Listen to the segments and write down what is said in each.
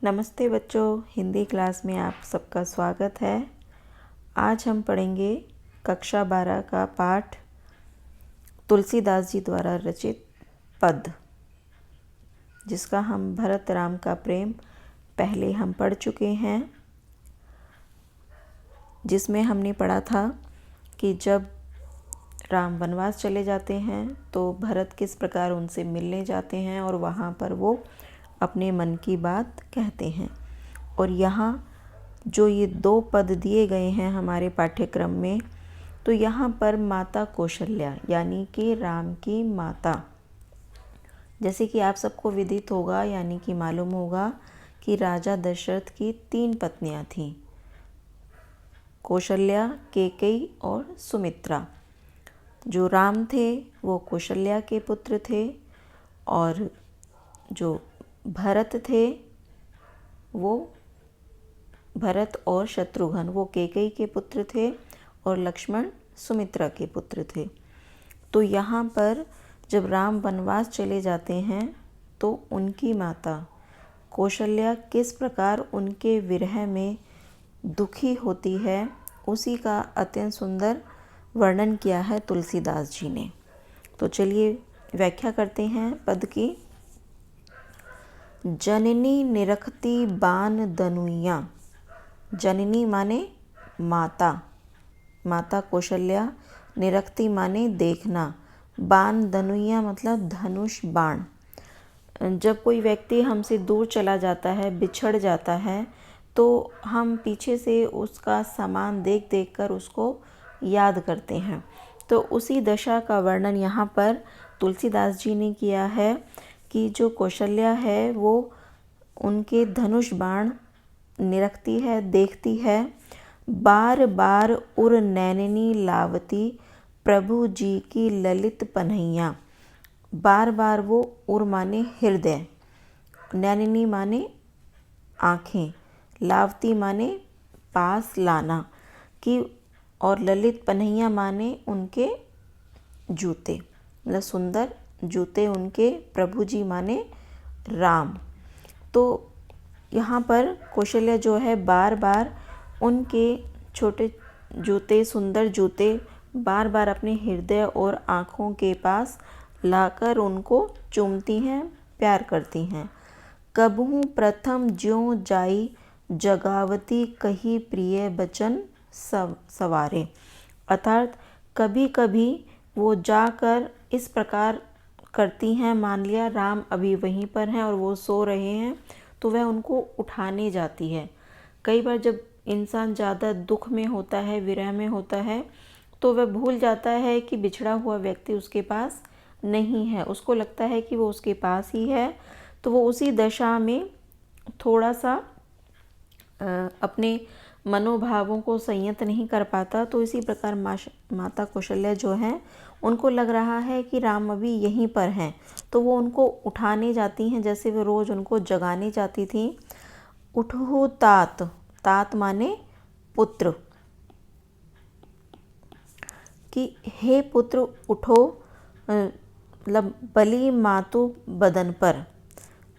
नमस्ते बच्चों, हिंदी क्लास में आप सबका स्वागत है। आज हम पढ़ेंगे कक्षा 12 का पाठ तुलसीदास जी द्वारा रचित पद, जिसका हम भरत राम का प्रेम पहले हम पढ़ चुके हैं। जिसमें हमने पढ़ा था कि जब राम वनवास चले जाते हैं तो भरत किस प्रकार उनसे मिलने जाते हैं और वहाँ पर वो अपने मन की बात कहते हैं। और यहाँ जो ये 2 पद दिए गए हैं हमारे पाठ्यक्रम में, तो यहाँ पर माता कौशल्या यानी कि राम की माता, जैसे कि आप सबको विदित होगा यानी कि मालूम होगा कि राजा दशरथ की 3 पत्नियाँ थीं, कौशल्या, कैकेयी और सुमित्रा। जो राम थे वो कौशल्या के पुत्र थे और जो भरत थे वो भरत और शत्रुघ्न वो कैकेयी के पुत्र थे और लक्ष्मण सुमित्रा के पुत्र थे। तो यहाँ पर जब राम वनवास चले जाते हैं तो उनकी माता कौशल्या किस प्रकार उनके विरह में दुखी होती है, उसी का अत्यंत सुंदर वर्णन किया है तुलसीदास जी ने। तो चलिए व्याख्या करते हैं पद की। जननी निरखती बान दनुइया। जननी माने माता, माता कौशल्या। निरखती माने देखना। बान दनुइया मतलब धनुष बाण। जब कोई व्यक्ति हमसे दूर चला जाता है, बिछड़ जाता है, तो हम पीछे से उसका सामान देख देख कर उसको याद करते हैं। तो उसी दशा का वर्णन यहाँ पर तुलसीदास जी ने किया है कि जो कौशल्या है वो उनके धनुष बाण निरखती है, देखती है। बार बार उर नैननी लावती प्रभु जी की ललित पन्हैया। बार बार वो उर माने हृदय, नैननी माने आँखें, लावती माने पास लाना कि, और ललित पन्हैया माने उनके जूते, मतलब सुंदर जूते उनके, प्रभु जी माने राम। तो यहाँ पर कौशल्या जो है बार बार उनके छोटे जूते, सुंदर जूते बार बार अपने हृदय और आँखों के पास लाकर उनको चूमती हैं, प्यार करती हैं। कबहू प्रथम ज्यों जाई जगावती कही प्रिय बचन सवारे। अर्थात कभी कभी वो जाकर इस प्रकार करती हैं, मान लिया राम अभी वहीं पर हैं और वो सो रहे हैं तो वह उनको उठाने जाती है। कई बार जब इंसान ज़्यादा दुख में होता है, विरह में होता है, तो वह भूल जाता है कि बिछड़ा हुआ व्यक्ति उसके पास नहीं है, उसको लगता है कि वो उसके पास ही है। तो वो उसी दशा में थोड़ा सा अपने मनोभावों को संयत नहीं कर पाता। तो इसी प्रकार माता कौशल्या जो है उनको लग रहा है कि राम अभी यहीं पर हैं, तो वो उनको उठाने जाती हैं, जैसे वो रोज़ उनको जगाने जाती थी। उठो तात, तात माने पुत्र, कि हे पुत्र उठो, मतलब बलि मातु बदन पर,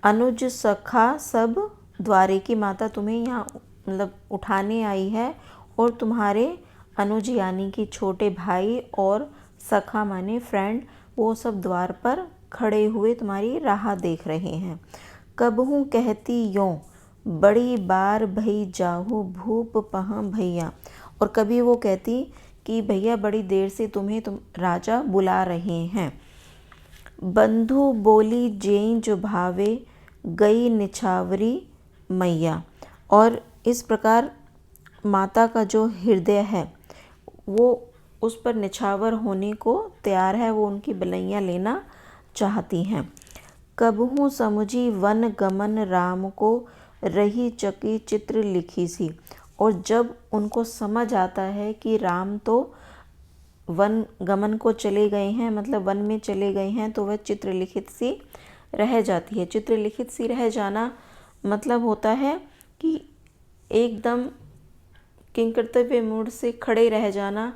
अनुज सखा सब द्वारे की माता तुम्हें यहाँ मतलब उठाने आई है और तुम्हारे अनुज यानी कि छोटे भाई और सखा माने फ्रेंड, वो सब द्वार पर खड़े हुए तुम्हारी राह देख रहे हैं। कबहू कहती यों बड़ी बार भई जाहू भूप पहाँ भैया। और कभी वो कहती कि भैया बड़ी देर से तुम्हें राजा बुला रहे हैं। बंधु बोली जें जो भावे गई निछावरी मैया। और इस प्रकार माता का जो हृदय है वो उस पर निछावर होने को तैयार है, वो उनकी बलैया लेना चाहती हैं। कबहू समुझी वन गमन राम को रही चकी चित्र लिखी सी। और जब उनको समझ आता है कि राम तो वन गमन को चले गए हैं, मतलब वन में चले गए हैं, तो वह चित्रलिखित सी रह जाती है। चित्रलिखित सी रह जाना मतलब होता है कि एकदम किंकर्तव्य मूड से खड़े रह जाना,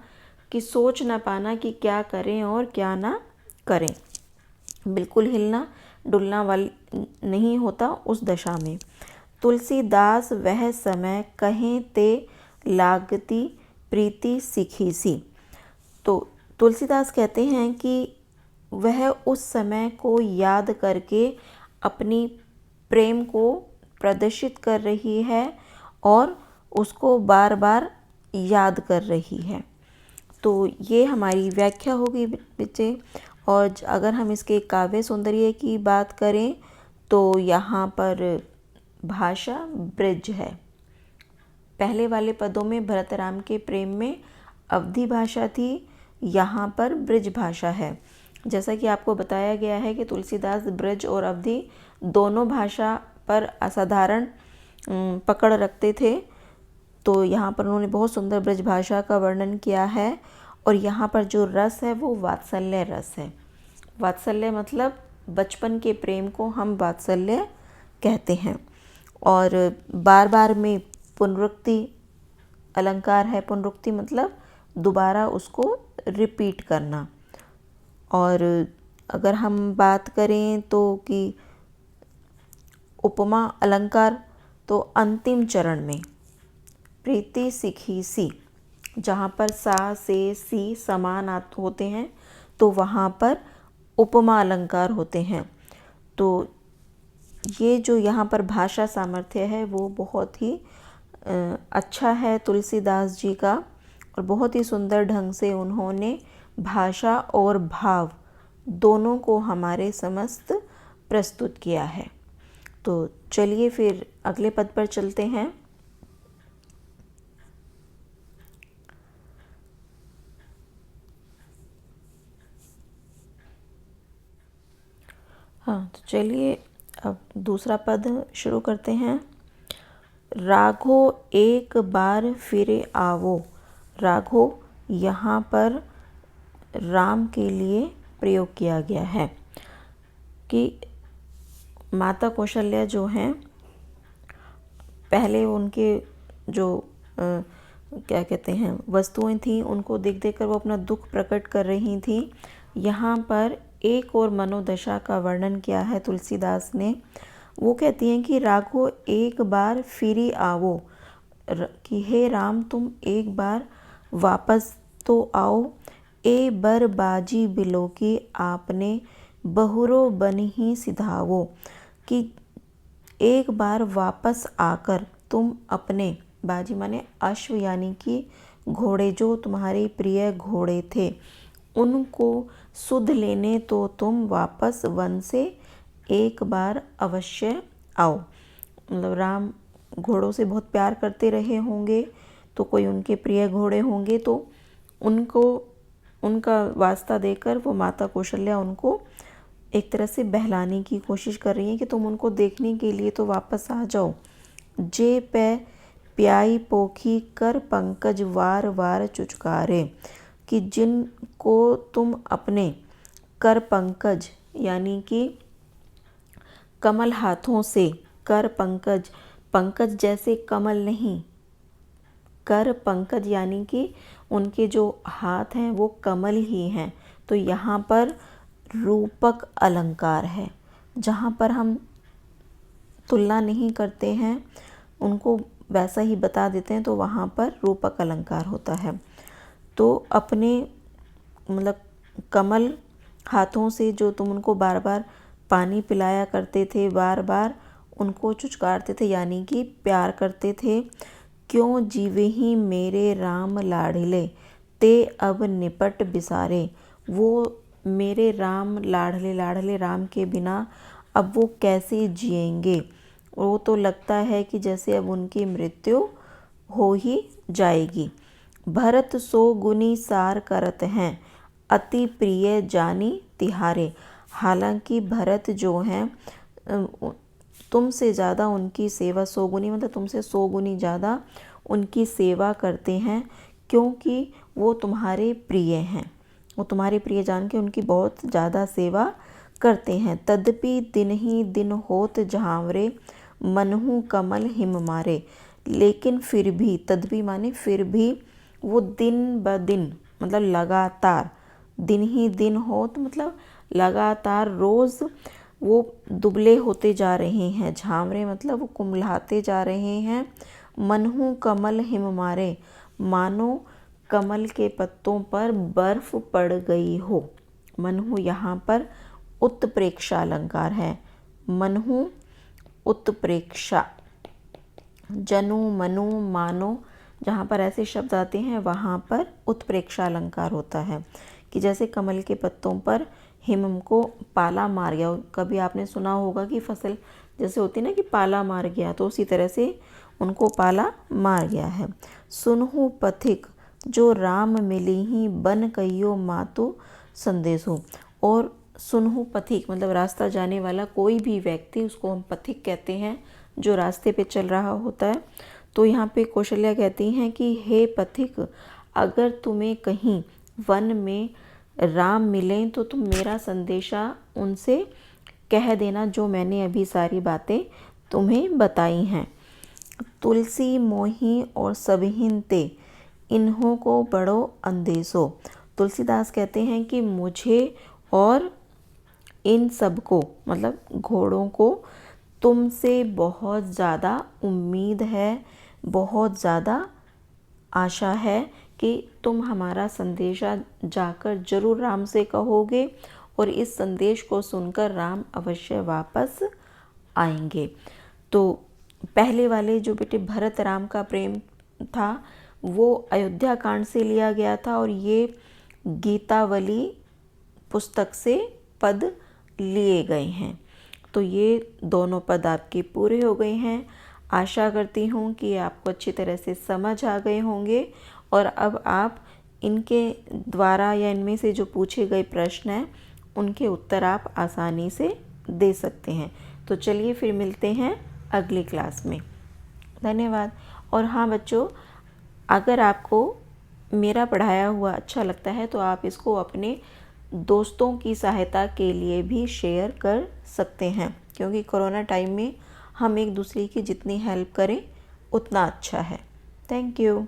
कि सोच ना पाना कि क्या करें और क्या ना करें, बिल्कुल हिलना डुलना वाली नहीं होता उस दशा में। तुलसीदास वह समय कहें ते लागती प्रीति सीखी सी। तो तुलसीदास कहते हैं कि वह उस समय को याद करके अपनी प्रेम को प्रदर्शित कर रही है और उसको बार बार याद कर रही है। तो ये हमारी व्याख्या होगी बच्चे। और अगर हम इसके काव्य सौंदर्य की बात करें तो यहाँ पर भाषा ब्रज है। पहले वाले पदों में भरत राम के प्रेम में अवधी भाषा थी, यहाँ पर ब्रज भाषा है। जैसा कि आपको बताया गया है कि तुलसीदास ब्रज और अवधी दोनों भाषा पर असाधारण पकड़ रखते थे। तो यहाँ पर उन्होंने बहुत सुंदर ब्रज भाषा का वर्णन किया है। और यहाँ पर जो रस है वो वात्सल्य रस है। वात्सल्य मतलब बचपन के प्रेम को हम वात्सल्य कहते हैं। और बार बार में पुनरुक्ति अलंकार है। पुनरुक्ति मतलब दोबारा उसको रिपीट करना। और अगर हम बात करें तो कि उपमा अलंकार, तो अंतिम चरण में प्रीति सीखी सी, जहाँ पर सा से सी समान होते हैं तो वहाँ पर उपमा अलंकार होते हैं। तो ये जो यहाँ पर भाषा सामर्थ्य है वो बहुत ही अच्छा है तुलसीदास जी का। और बहुत ही सुंदर ढंग से उन्होंने भाषा और भाव दोनों को हमारे समस्त प्रस्तुत किया है। तो चलिए फिर अगले पद पर चलते हैं। हाँ, तो चलिए अब दूसरा पद शुरू करते हैं। राघो एक बार फिरे आवो। राघो यहाँ पर राम के लिए प्रयोग किया गया है कि माता कौशल्या जो हैं, पहले उनके जो क्या कहते हैं वस्तुएं थीं, उनको देख देख कर वो अपना दुख प्रकट कर रही थीं। यहाँ पर एक और मनोदशा का वर्णन किया है तुलसीदास ने। वो कहती हैं कि राघो एक बार फिरी आवो, कि हे राम तुम एक बार वापस तो आओ। ए बर बाजी बिलो की आपने बहुरो बन ही सिधावो, कि एक बार वापस आकर तुम अपने, बाजी माने अश्व यानी कि घोड़े, जो तुम्हारे प्रिय घोड़े थे, उनको सुध लेने तो तुम वापस वन से एक बार अवश्य आओ। मतलब राम घोड़ों से बहुत प्यार करते रहे होंगे, तो कोई उनके प्रिय घोड़े होंगे, तो उनको उनका वास्ता देकर वो माता कौशल्या उनको एक तरह से बहलाने की कोशिश कर रही हैं कि तुम उनको देखने के लिए तो वापस आ जाओ। जे पे प्याई पोखी कर पंकज वार वार चुचकारे, कि जिनको तुम अपने कर पंकज यानी कि कमल हाथों से, कर पंकज, पंकज जैसे कमल नहीं, कर पंकज यानी कि उनके जो हाथ हैं वो कमल ही हैं। तो यहाँ पर रूपक अलंकार है, जहाँ पर हम तुलना नहीं करते हैं, उनको वैसा ही बता देते हैं, तो वहाँ पर रूपक अलंकार होता है। तो अपने मतलब कमल हाथों से जो तुम उनको बार बार पानी पिलाया करते थे, बार बार उनको चुचकारते थे यानी कि प्यार करते थे। क्यों जीवे ही मेरे राम लाडले, ते अब निपट बिसारे, वो मेरे राम लाडले, लाडले राम के बिना अब वो कैसे जिएंगे। वो तो लगता है कि जैसे अब उनकी मृत्यु हो ही जाएगी। भरत सो गुनी सार करत हैं, अति प्रिय जानी तिहारे। हालांकि भरत जो हैं तुमसे ज़्यादा उनकी सेवा, सौगुनी मतलब तुमसे 100 गुनी ज़्यादा उनकी सेवा करते हैं, क्योंकि वो तुम्हारे प्रिय हैं। वो तुम्हारे प्रिय जान के उनकी बहुत ज़्यादा सेवा करते हैं। तद्यपि दिन ही दिन होत झांवरे, मनहु कमल हिम मारे। लेकिन फिर भी, तद्यपि माने फिर भी, वो दिन ब दिन मतलब लगातार, दिन ही दिन होत मतलब लगातार रोज़ वो दुबले होते जा रहे हैं, झांवरे मतलब वो कुम्हलाते जा रहे हैं। मनहु कमल हिम मारे, मानो कमल के पत्तों पर बर्फ पड़ गई हो। मनहु यहाँ पर उत्प्रेक्षा अलंकार है। मनहु उत्प्रेक्षा, जनु मनु मानो, जहाँ पर ऐसे शब्द आते हैं वहाँ पर उत्प्रेक्षा अलंकार होता है कि जैसे कमल के पत्तों पर हिम को पाला मार गया। कभी आपने सुना होगा कि फसल जैसे होती है ना कि पाला मार गया, तो उसी तरह से उनको पाला मार गया है। सुनहु पथिक, जो राम मिली ही बन कहियो मातु संदेश हो। और सुनहु पथिक मतलब रास्ता जाने वाला कोई भी व्यक्ति, उसको हम पथिक कहते हैं, जो रास्ते पे चल रहा होता है। तो यहाँ पे कौशल्या कहती हैं कि हे पथिक, अगर तुम्हें कहीं वन में राम मिलें तो तुम मेरा संदेशा उनसे कह देना, जो मैंने अभी सारी बातें तुम्हें बताई हैं। तुलसी मोही और सबहिन ते, इन्हों को बड़ो अंदेशो। तुलसीदास कहते हैं कि मुझे और इन सब को मतलब घोड़ों को तुमसे बहुत ज़्यादा उम्मीद है, बहुत ज़्यादा आशा है कि तुम हमारा संदेशा जाकर जरूर राम से कहोगे और इस संदेश को सुनकर राम अवश्य वापस आएंगे। तो पहले वाले जो बेटे भरत राम का प्रेम था वो अयोध्या कांड से लिया गया था और ये गीतावली पुस्तक से पद लिए गए हैं। तो ये दोनों पद आपके पूरे हो गए हैं। आशा करती हूँ कि आपको अच्छी तरह से समझ आ गए होंगे और अब आप इनके द्वारा या इनमें से जो पूछे गए प्रश्न हैं उनके उत्तर आप आसानी से दे सकते हैं। तो चलिए फिर मिलते हैं अगली क्लास में। धन्यवाद। और हाँ बच्चों, अगर आपको मेरा पढ़ाया हुआ अच्छा लगता है तो आप इसको अपने दोस्तों की सहायता के लिए भी शेयर कर सकते हैं, क्योंकि कोरोना टाइम में हम एक दूसरे की जितनी हेल्प करें उतना अच्छा है। Thank you.